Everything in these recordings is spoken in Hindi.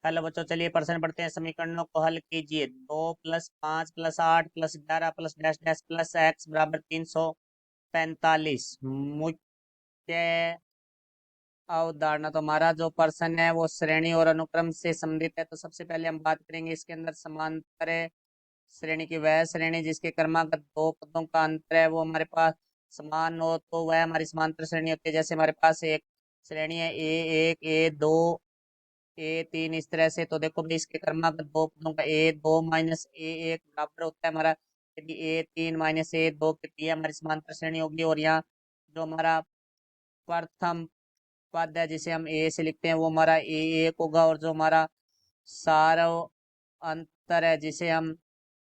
हेलो बच्चों, चलिए प्रश्न पढ़ते हैं। समीकरणों को हल कीजिए। 2+5+8+11+-+345। मुख्य अवधारणा। तो हमारा जो प्रश्न है वो श्रेणी और अनुक्रम से संबंधित है। तो सबसे पहले हम बात करेंगे इसके अंदर समांतर श्रेणी की। वह श्रेणी जिसके क्रमागत दो पदों का अंतर है वो हमारे पास समान हो तो वह हमारी समांतर श्रेणी होती है। जैसे हमारे पास एक श्रेणी है A1 A2 A3 इस तरह से। तो देखो भाई, इसके क्रमागत दो पदों का A2 माइनस A1 बराबर होता है हमारा यदि A3 माइनस A2 के, तो ये हमारी समांतर श्रेणी होगी। और यहाँ जो हमारा प्रथम पद है जिसे हम ए से लिखते हैं वो हमारा A1 होगा। और जो हमारा सारव अंतर है जिसे हम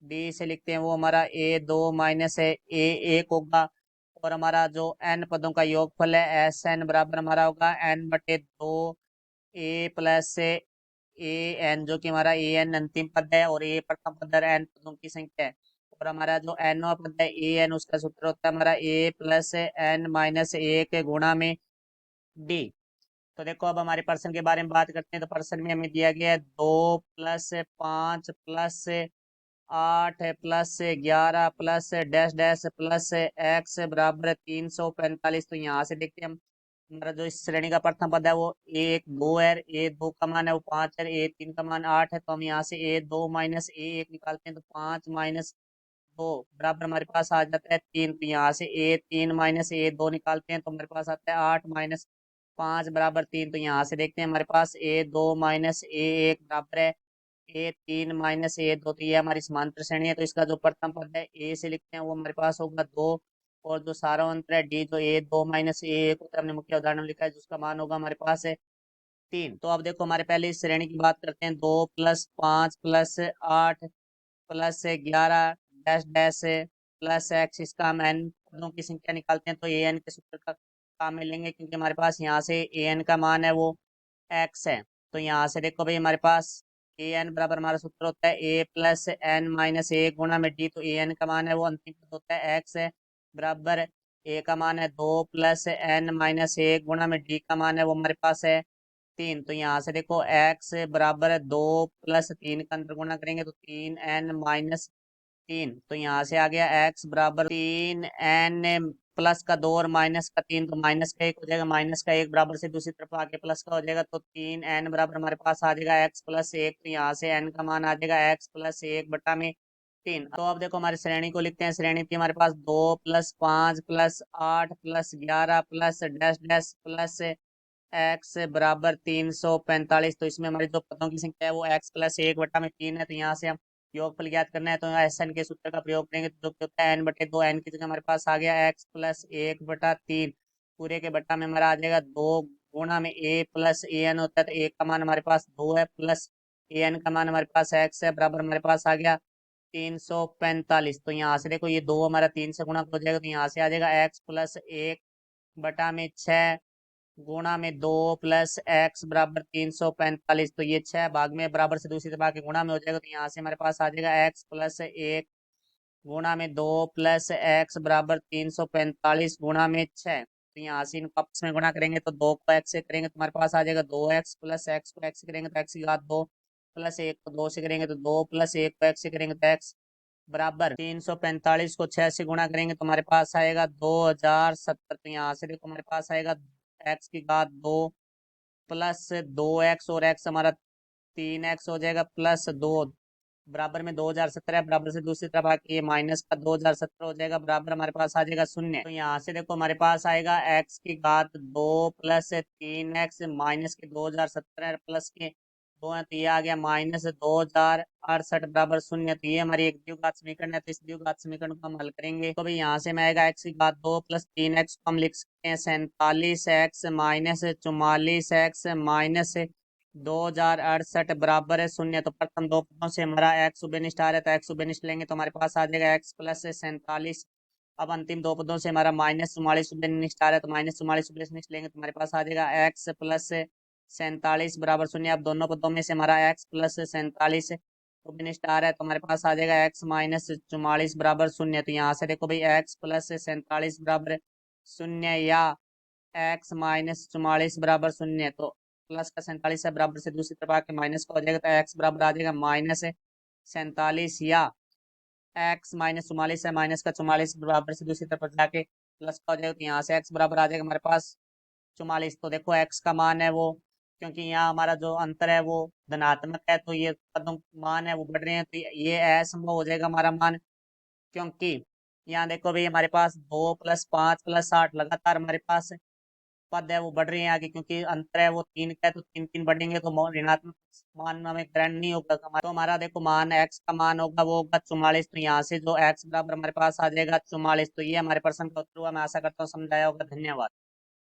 बी से लिखते हैं वो हमारा A2 माइनस है A1 होगा। और हमारा जो एन पदों का योगफल है SN बराबर हमारा होगा N/2 A plus A N, जो कि हमारा A n अंतिम पद है और A प्रथम पद है, N पदों की संख्या है। और हमारा जो Nवा पद है AN, उसका सूत्र होता है हमारा A प्लस N माइनस 1 गुणा में D। तो देखो, अब हमारे प्रश्न के बारे में बात करते हैं। तो प्रश्न में हमें दिया गया है 2+5+8+11+-डैश डैश+x बराबर 345। तो यहाँ से देखते हैं हम, हमारा जो इस श्रेणी का प्रथम पद है वो A1 2 है, A2 का मान है वो 5 है, A3 का मान 8 है। तो हम यहाँ से A2 माइनस A1 निकालते हैं तो 5 माइनस 2 बराबर हमारे पास आ जाता है 3। तो यहाँ से A3 माइनस A2 निकालते हैं तो हमारे पास आता है 8 माइनस 5 बराबर 3। तो यहाँ से देखते हैं हमारे पास A2 माइनस A1 बराबर है A3 माइनस A2। तो ये हमारी समांतर श्रेणी है। तो इसका जो प्रथम पद है A से लिखते हैं वो हमारे पास होगा 2। और जो सारा अंतर है D, जो A2 माइनस A1 होता है, हमने मुख्य उदाहरण में लिखा है, जिसका मान होगा हमारे पास है 3। तो अब देखो, हमारे पहले इस श्रेणी की बात करते हैं। 2+5+8+11+-डैश डैश+x, इसका हम एन पदों की संख्या निकालते हैं। तो ए एन के सूत्र का काम में लेंगे क्योंकि हमारे पास यहाँ से ए एन का मान है वो x है। तो यहाँ से देखो भाई, हमारे पास ए एन बराबर हमारा सूत्र होता है A+N-1 गुणा में D। तो ए एन का मान है वो अंतिम पद होता है x है, बराबर ए का मान है 2+N-1 गुणा में D का मान है वो हमारे पास है 3। तो यहाँ से देखो x बराबर है 2+3 का अंतर गुणा करेंगे तो 3n-3। तो यहाँ से आ गया x बराबर 3n प्लस का 2 और माइनस का 3। तो माइनस का 1 हो जाएगा, माइनस का 1 बराबर से दूसरी तरफ आके प्लस का हो जाएगा। तो 3n बराबर हमारे पास आ जाएगा x+1। तो यहाँ से n का मान आ जाएगा x+1/3। तो अब देखो, हमारी श्रेणी को लिखते हैं। श्रेणी थी हमारे पास 2+5+8+11+-डैश डैश+ x बराबर 345। तो इसमें हमारी जो पदों की संख्या है वो x+1/3 है। तो यहाँ से हम योगफल ज्ञात करना है तो यहाँ SN के सूत्र का प्रयोग करेंगे तो जो कि होता है N/2। N की जगह हमारे पास आ गया x+1/3। पूरे के बट्टा में हमारा आ जाएगा 2 गुणा में A+AN होता है। तो A का मान हमारे पास 2 है, प्लस AN का मान हमारे पास x है, बराबर हमारे पास आ गया 345। तो यहाँ से देखो, ये 2 हमारा 3 से गुणा हो जाएगा तो यहाँ से आ जाएगा x+1/6 गुणा में 2+x बराबर 345। तो ये 6 भाग में बराबर से दूसरी तरफ के गुणा में हो जाएगा। तो यहाँ से हमारे पास आ जाएगा x+1 गुणा में 2+x बराबर 345 गुणा में 6। तो यहाँ से इनको आपस में गुणा करेंगे तो 2 को x से करेंगे तो हमारे पास आ जाएगा 2x, प्लस x को x से करेंगे तो x की घात 2, प्लस 1 को 2 से करेंगे तो 2, प्लस 1 को x से करेंगे तो x बराबर 345 को 6 से गुणा करेंगे तो हमारे पास आएगा 2070। तो यहाँ से देखो, हमारे पास आएगा x की घात 2 प्लस 2x, और x हमारा 3x हो जाएगा, प्लस 2 बराबर में 2017 बराबर से दूसरी तरफ आके ये माइनस का 2017 हो जाएगा, बराबर हमारे पास आ जाएगा 0। तो यहाँ से देखो, हमारे पास आएगा x की घात 2 प्लस 3x माइनस के 2017 प्लस के 2 है। तो ये आ गया -2068 बराबर 0। तो ये हमारी एक द्विघात समीकरण है। तो इस द्विघात समीकरण को हम हल करेंगे तो भाई यहाँ से मैं आएगा x की घात 2 प्लस 3x को हम लिख सकते हैं 47x माइनस 44x माइनस 2068 बराबर है 0। तो प्रथम दो पदों से हमारा x उभयनिष्ठ आ रहा है तो x उभयनिष्ठ लेंगे तो हमारे पास आ जाएगा x+47। अब अंतिम दो पदों से हमारा -44 उभयनिष्ठ आ रहा है तो -44 उभयनिष्ठ लेंगे तो हमारे पास आ जाएगा x+47 बराबर 0। अब दोनों पदों में से हमारा x+47 उभयनिष्ठ आ रहा है तो हमारे पास आ जाएगा x-44 बराबर 0। तो यहाँ से देखो भाई, x+47 बराबर 0 या x-44 बराबर 0। तो प्लस का 47 है बराबर से दूसरी तरफ आके माइनस का हो जाएगा, तो एक्स बराबर आ जाएगा -47, या एक्स -44 है, माइनस का 44 बराबर से दूसरी तरफ जाके प्लस का हो जाएगा, तो यहाँ से एक्स बराबर आ जाएगा हमारे पास 44। तो देखो एक्स का मान है वो, क्योंकि यहाँ हमारा जो अंतर है वो धनात्मक है, तो ये कदम मान है वो बढ़ रहे हैं, तो ये असंभव हो जाएगा हमारा मान। क्योंकि यहाँ देखो भाई हमारे पास 2 + 5 + 8 लगातार हमारे पास पद है वो बढ़ रहे हैं आगे, क्योंकि अंतर है वो 3 का है, तो 3 3 बढ़ेंगे तो ऋणात्मक मान हमें ग्रहण नहीं होगा। तो हमारा देखो मान एक्स का मान होगा वो होगा 44। तो यहाँ से जो एक्स बराबर हमारे पास आ जाएगा 44। तो ये हमारे प्रश्न का उत्तर हुआ। मैं आशा करता हूँ समझाया होगा। धन्यवाद।